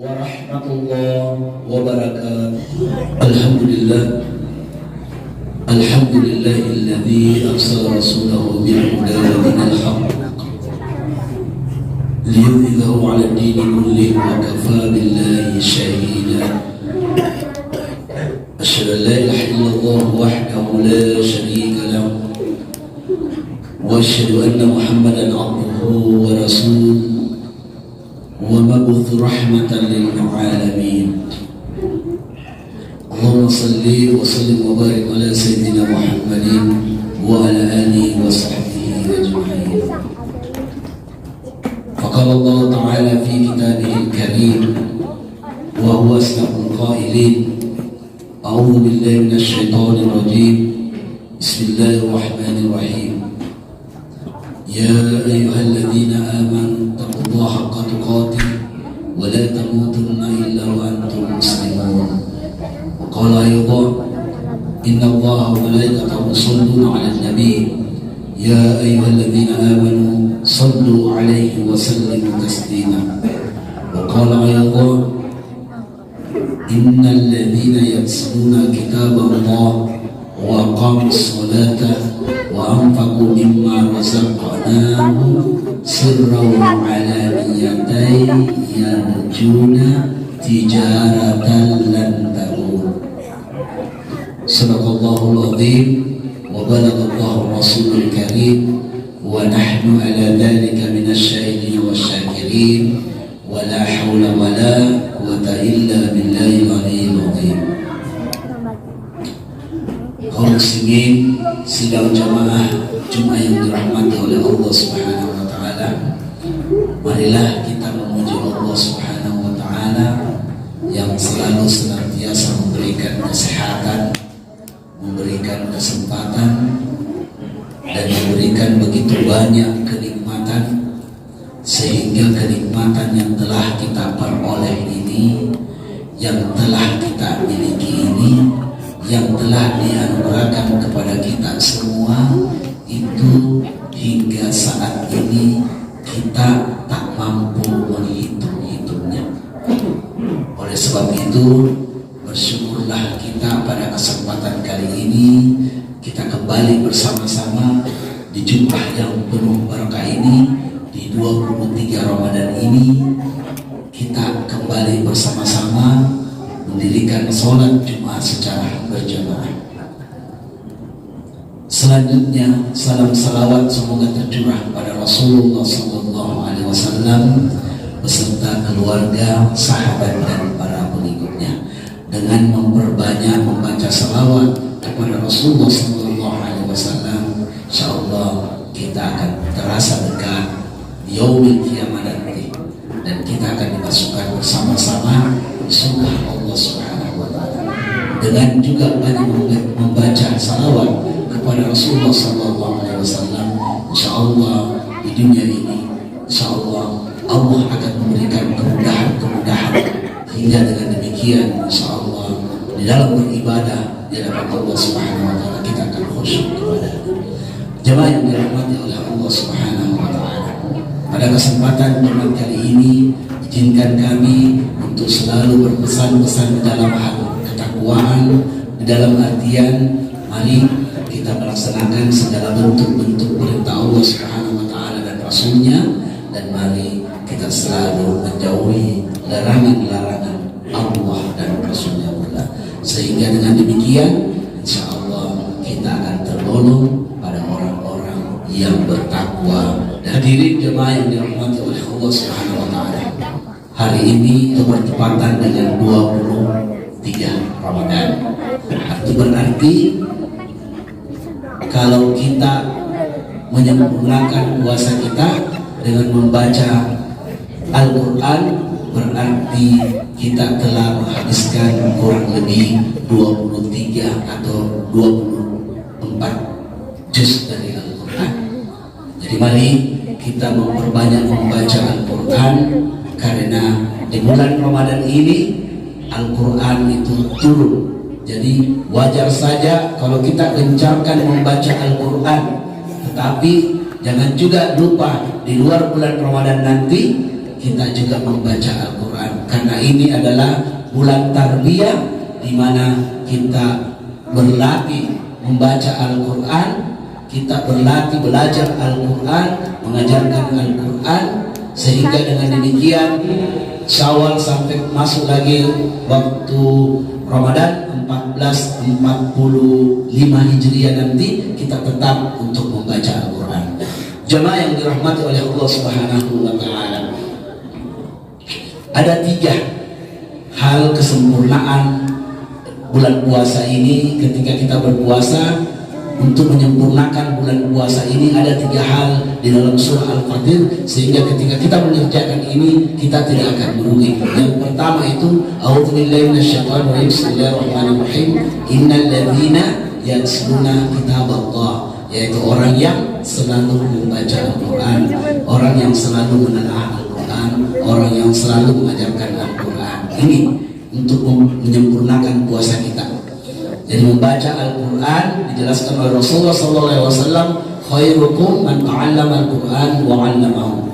warahmatullahi wabarakatuh. Alhamdulillahilladzi arsala rasulahu bil huda wa dinil haqq liyudhhirahu 'ala ad-dini kullihi wa kafaa billahi shahida. Asyhadu an la ilaha illallah wahdahu la syarika lahu wa asyhadu anna Muhammadan 'abduhu wa rasuluhu wa mab'uts rahmatan lil alamin. Allahumma salli wa sallim wa barik ala sayyidina Muhammadin wa ala alihi wa sahbihi ajma'in. Faqala Allah ta'ala fi kitabihil karim wa huwa asdaqul qailin. A'udzu billahi minasy syaithanir rajim. Bismillahirrahmanirrahim. Ya ayyuhalladzina amanu taqullaha haqqa tuqatih wa la tamutunna illa wa antum muslimun. Qala aydan inna Allaha wa malaikatahu yusholluna 'alan nabi ya ayyuhalladzina amanu shallu 'alaihi wa sallimu taslima. Wa qala aydan innal ladzina yatluna kitaballah wa aqamus salata wa anfaqu mimma razaqnahum sirran wa 'alaniyatan yarjuna tijaratan lan tabur. Sadaqallahul azim wa balaghallahu rasulul karim wa nahnu ala dhalika minasy syahidin wasyakirin wa la haula wa la quwwata illa billahil aliyyil azim. Kaum muslimin sidang jamaah Jumat yang dirahmati oleh Allah Subhanahu wa taala, marilah kita memuji Allah Subhanahu wa taala yang selalu senantiasa memberikan kesehatan, memberikan kesempatan, dan memberikan begitu banyak kenikmatan, sehingga kenikmatan yang telah kita peroleh ini, yang telah kita miliki ini, yang telah dianugerahkan kepada kita semua, itu hingga saat ini kita tak mampu menghitung-hitungnya. Oleh sebab itu, bersyukurlah kita pada kesempatan kali ini kita kembali bersama-sama di Jumat yang penuh berkah ini, di 23 Ramadan ini kita kembali bersama-sama mendirikan sholat Jumat secara berjamaah. Selanjutnya salam salawat semoga tercurah pada Rasulullah SAW beserta keluarga, sahabat dan para pengikutnya. Dengan memperbanyak membaca salawat kepada Rasulullah SAW, insyaallah kita akan terasa dekat di yaumil qiyamah nanti, dan kita akan dimasukkan bersama-sama di surga Allah Subhanahu wa taala. Dengan juga banyak membaca salawat kepada Rasulullah SAW, insyaallah di dunia ini insyaallah Allah akan memberikan kemudahan-kemudahan, hingga dengan demikian insyaallah di dalam beribadah di hadapan Allah Subhanahu wa taala kita akan khusyuk kepada jemaah yang dirahmati oleh Allah Subhanahu wa taala. Pada kesempatan Jumat kali ini, izinkan kami untuk selalu berpesan-pesan di dalam hal ketakwaan, di dalam artian mari kita melaksanakan segala bentuk-bentuk perintah Allah Subhanahu wa taala dan Rasulnya, dan mari kita selalu menjauhi larangan-larangan Allah dan Rasulnya pula. Sehingga dengan demikian insyaallah kita akan tergolong pada orang-orang yang bertakwa. Hadirin jemaah yang dirahmati oleh Allah Subhanahu wa taala, hari ini bertepatan dengan 23 Ramadan. Itu berarti kalau kita menyempurnakan puasa kita dengan membaca Al-Quran, berarti kita telah menghabiskan kurang lebih 23 atau 24 juz dari Al-Quran. Jadi mari kita memperbanyak membaca Al-Quran, karena di bulan Ramadan ini Al-Quran itu turun. Jadi wajar saja kalau kita gencarkan membaca Al-Quran, tetapi jangan juga lupa di luar bulan Ramadan nanti kita juga membaca Al-Quran, karena ini adalah bulan tarbiyah di mana kita berlatih membaca Al-Quran, kita berlatih belajar Al-Quran, mengajarkan Al-Quran, sehingga dengan demikian Syawal sampai masuk lagi waktu Ramadan 1445 Hijriah nanti kita tetap untuk membaca Al-Quran. Jemaah yang dirahmati oleh Allah Subhanahu wa Ta'ala, ada 3 hal kesempurnaan bulan puasa ini. Ketika kita berpuasa, untuk menyempurnakan bulan puasa ini ada 3 hal di dalam surah Al-Fatir, sehingga ketika kita mengerjakan ini kita tidak akan merugi. Yang pertama itu a'udzubillahi minasyaitonir rajim, bismillahirrahmanirrahim, innal ladzina yatluna kitaballah, yaitu orang yang selalu membaca Al-Quran, orang yang selalu menelaah Al-Quran, orang yang selalu mengajarkan Al-Quran. Ini untuk menyempurnakan puasa kita. Jadi membaca Al-Quran dijelaskan oleh Rasulullah SAW, khairukum man ta'allama Al-Quran wa 'allamahu.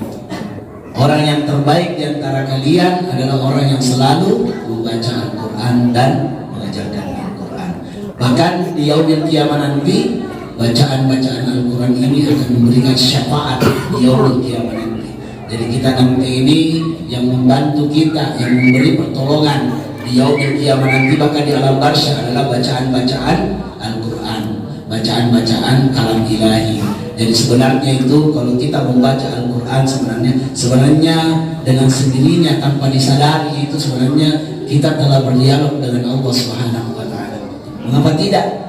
Orang yang terbaik di antara kalian adalah orang yang selalu membaca Al-Quran dan mengajarkan Al-Quran. Bahkan di yaumil qiyamah nanti, bacaan-bacaan Al-Quran ini akan memberikan syafaat di yaumil qiyamah nanti. Jadi kita nanti ini yang membantu kita, yang memberi pertolongan di yaumil qiyamah nanti, bahkan di alam barzakh adalah bacaan-bacaan Al-Quran, bacaan-bacaan kalam ilahi. Jadi sebenarnya itu kalau kita membaca Al-Quran, sebenarnya dengan sendirinya tanpa disadari itu sebenarnya kita telah berdialog dengan Allah Subhanahu wa Ta'ala. Mengapa tidak?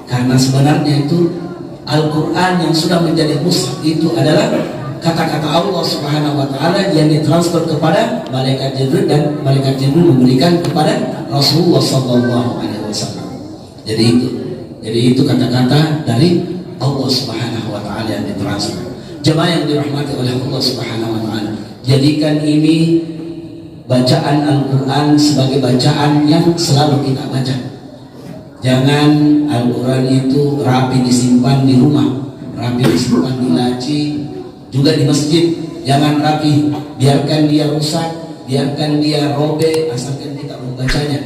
Karena sebenarnya itu Al-Quran yang sudah menjadi mushaf itu adalah kata-kata Allah Subhanahu wa Ta'ala yang ditransfer kepada malaikat Jibril, dan malaikat Jibril memberikan kepada Rasulullah sallallahu alaihi wasallam. Jadi itu kata-kata dari Allah Subhanahu wa Ta'ala yang ditransfer. Jemaah yang dirahmati oleh Allah Subhanahu wa Ta'ala, jadikan ini bacaan Al-Quran sebagai bacaan yang selalu kita baca. Jangan Al-Quran itu rapi disimpan di rumah, rapi disimpan di laci, juga di masjid. Jangan rapi, biarkan dia rusak, biarkan dia robek, asalkan kita membacanya.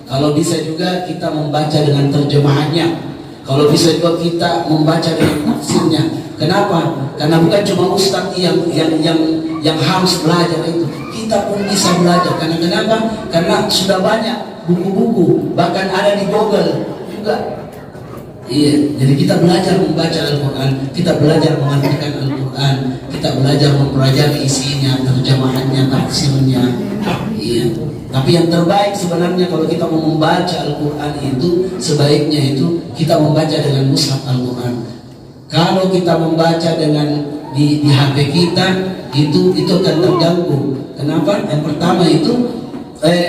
Kalau bisa juga kita membaca dengan terjemahannya, kalau bisa juga kita membaca dengan tafsirnya. Kenapa? Karena bukan cuma ustaz yang harus belajar itu, kita pun bisa belajar. Karena kenapa? Karena sudah banyak buku-buku, bahkan ada di Google juga. Iya, jadi kita belajar membaca Al-Quran, kita belajar mengartikan Al-Quran, kita belajar mempelajari isinya, terjemahannya, tafsirnya. Iya. Tapi yang terbaik sebenarnya kalau kita mau membaca Al-Quran itu, sebaiknya itu kita membaca dengan mushaf Al-Quran. Kalau kita membaca dengan di HP kita, itu akan terganggu. Kenapa? Yang pertama itu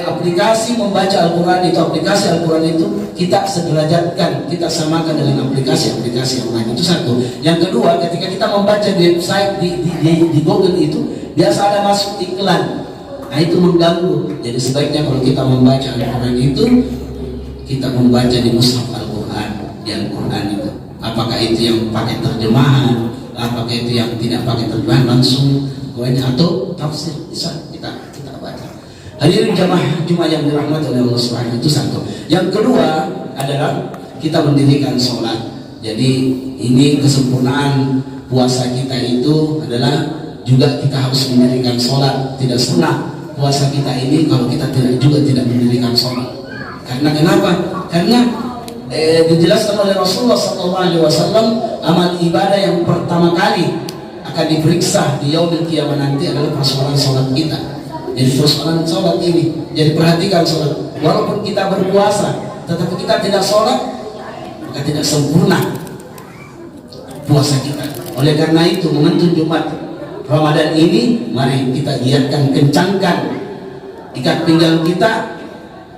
aplikasi membaca Al-Quran itu, aplikasi Al-Quran itu kita sederajatkan, kita samakan dengan aplikasi-aplikasi yang lain. Itu satu. Yang kedua, ketika kita membaca di website di Google itu biasa ada masuk iklan. Nah itu mengganggu. Jadi sebaiknya kalau kita membaca Al-Quran itu, kita membaca di mushaf Al-Quran, di Al-Quran itu. Apakah itu yang pakai terjemahan, apakah itu yang tidak pakai terjemahan langsung, atau tafsir, bisa kita baca. Hadirin jamaah yang dirahmati oleh Allah Subhanahu, itu satu. Yang kedua adalah kita mendirikan sholat. Jadi ini kesempurnaan puasa kita itu adalah juga kita harus mendirikan sholat. Tidak sempurna puasa kita ini kalau kita tidak mendirikan sholat. Karena kenapa? Karena dijelaskan oleh Rasulullah SAW, amal ibadah yang pertama kali akan diperiksa di yaumil qiyamah nanti adalah persoalan sholat kita. Jadi persoalan sholat ini, jadi perhatikan sholat. Walaupun kita berpuasa, tetapi kita tidak sholat, maka tidak sempurna puasa kita. Oleh karena itu, momentum Jumat Ramadan ini, mari kita giatkan, kencangkan ikat pinggang kita.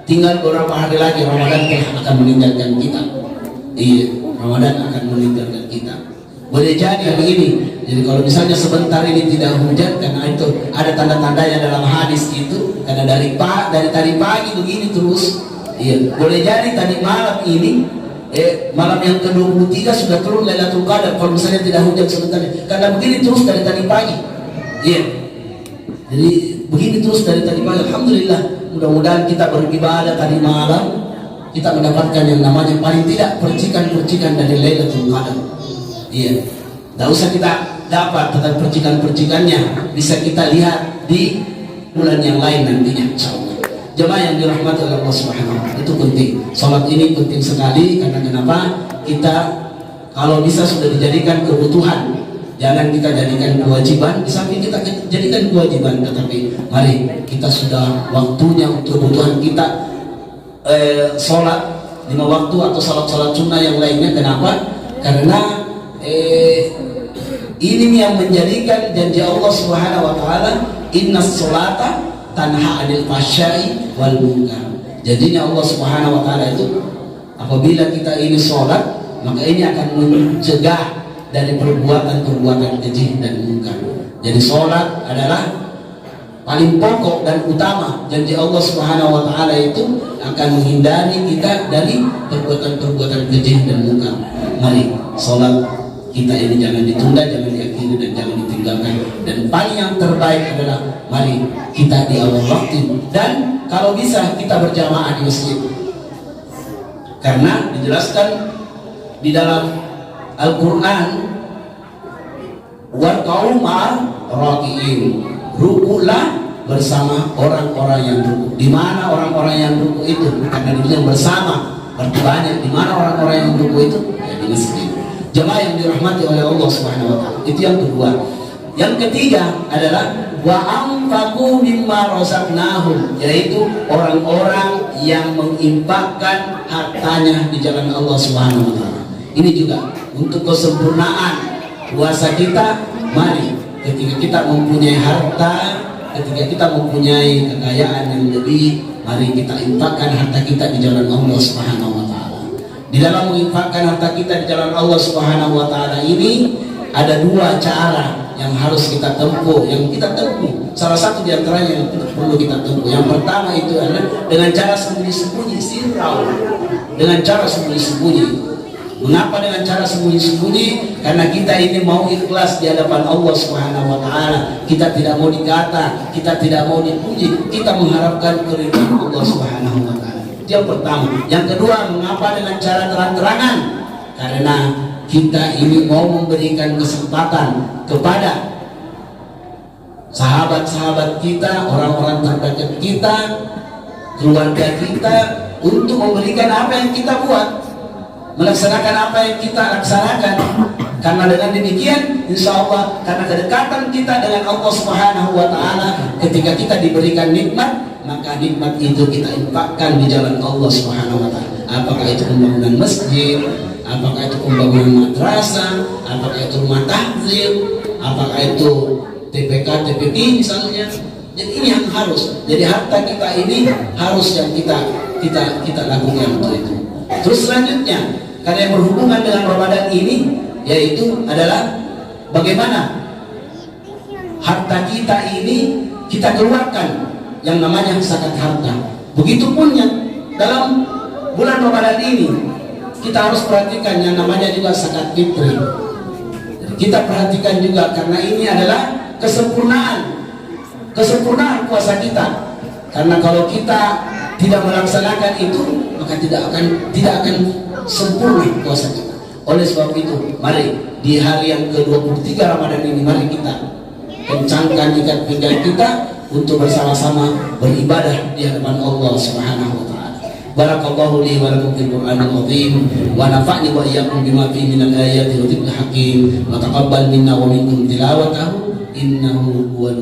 Tinggal beberapa hari lagi Ramadan akan meninggalkan kita. Iya, Ramadan akan meninggalkan kita. Boleh jadi begini. Jadi kalau misalnya sebentar ini tidak hujan, karena itu ada tanda-tandanya dalam hadis itu, karena dari tadi pagi begini terus. Iya, boleh jadi tadi malam ini, malam yang ke-23 sudah turun Lailatul Qadar. Kalau misalnya tidak hujan sebentar, karena begini terus dari tadi pagi. Iya. Jadi begini terus dari tadi malam. Alhamdulillah, mudah-mudahan kita beribadah tadi malam kita mendapatkan yang namanya paling tidak percikan-percikan dari Lailatul Qadar. Iya, tidak usah kita dapat, tetapi percikan-percikannya bisa kita lihat di bulan yang lain nantinya, insyaallah. Jemaah yang dirahmati oleh Allah Subhanahu wa taala, itu penting. Salat ini penting sekali karena kenapa? Kita kalau bisa sudah dijadikan kebutuhan, jangan kita jadikan kewajiban. Di samping kita jadikan kewajiban, tetapi mari kita sudah waktunya untuk kebutuhan kita sholat 5 waktu atau sholat sunnah yang lainnya. Kenapa? Karena ini yang menjadikan janji Allah Subhanahu wa taala, innas sholata tanha 'anil fahsya'i wal munkar. Jadinya Allah Subhanahu wa taala itu apabila kita ini sholat, maka ini akan mencegah dari perbuatan-perbuatan keji dan munkar. Jadi sholat adalah paling pokok dan utama. Janji Allah Subhanahu wa taala itu akan menghindari kita dari perbuatan-perbuatan keji dan munkar. Mari sholat kita ini jangan ditunda, jangan diakhiri dan jangan ditinggalkan. Dan paling yang terbaik adalah mari kita di awal waktu, dan kalau bisa kita berjamaah di masjid. Karena dijelaskan di dalam Al-Quran, warka'u ma'ar raki'in, rukulah bersama orang-orang yang ruku. Di mana orang-orang yang ruku itu? Karena dibilang bersama, berbanyak. Di mana orang-orang yang ruku itu? Ya di masjid. Jemaah yang dirahmati oleh Allah Subhanahu wa taala. Itu yang kedua. Yang ketiga adalah wa anfaqu mimma razaqnahum, yaitu orang-orang yang menginfakkan hartanya di jalan Allah Subhanahu wa taala. Ini juga untuk kesempurnaan puasa kita. Mari ketika kita mempunyai harta, ketika kita mempunyai kekayaan yang lebih, mari kita infakkan harta kita di jalan Allah Subhanahu wa taala. Di dalam menginfakkan harta kita di jalan Allah Subhanahu wa taala ini ada 2 cara yang harus kita tempuh, yang kita tempuh. Salah satu di antaranya yang perlu kita tempuh. Yang pertama itu adalah dengan cara sembunyi-sembunyi, sirrau. Dengan cara sembunyi-sembunyi. Mengapa dengan cara sembunyi-sembunyi? Karena kita ini mau ikhlas di hadapan Allah Subhanahu wa taala. Kita tidak mau dikata, kita tidak mau dipuji, kita mengharapkan keridhaan Allah Subhanahu wa taala. Itu yang pertama. Yang kedua, mengapa dengan cara terang-terangan? Karena kita ini mau memberikan kesempatan kepada sahabat-sahabat kita, orang-orang terdekat kita, keluarga kita, untuk memberikan apa yang kita buat, melaksanakan apa yang kita laksanakan. Karena dengan demikian, insya Allah, karena kedekatan kita dengan Allah Subhanahu wa taala, ketika kita diberikan nikmat, maka nikmat itu kita infakkan di jalan Allah Subhanahu wa taala. Apakah itu pembangunan masjid, apakah itu pembangunan madrasah, apakah itu rumah tahfidz, apakah itu TPK, TPP misalnya. Jadi ini yang harus. Jadi harta kita ini harus yang kita lakukan untuk itu. Terus selanjutnya, karena yang berhubungan dengan Ramadan ini, yaitu adalah bagaimana harta kita ini kita keluarkan yang namanya zakat harta. Begitupun yang dalam bulan Ramadan ini kita harus perhatikan yang namanya juga zakat fitri. Kita perhatikan juga karena ini adalah kesempurnaan puasa kita. Karena kalau kita tidak melaksanakan itu, maka tidak akan sempurna puasa kita. Oleh sebab itu, mari di hari yang ke-23 Ramadan ini, mari kita kencangkan ikat pinggang kita untuk bersama-sama beribadah di hadapan Allah Subhanahu wa taala. Barakallahu li wa lakum fil Qur'anil azim wa nafa'ni wa iyyakum bima fihi minal ayati wa dhikril hakim wa taqabbal minna wa minkum tilawatahu innahu huwal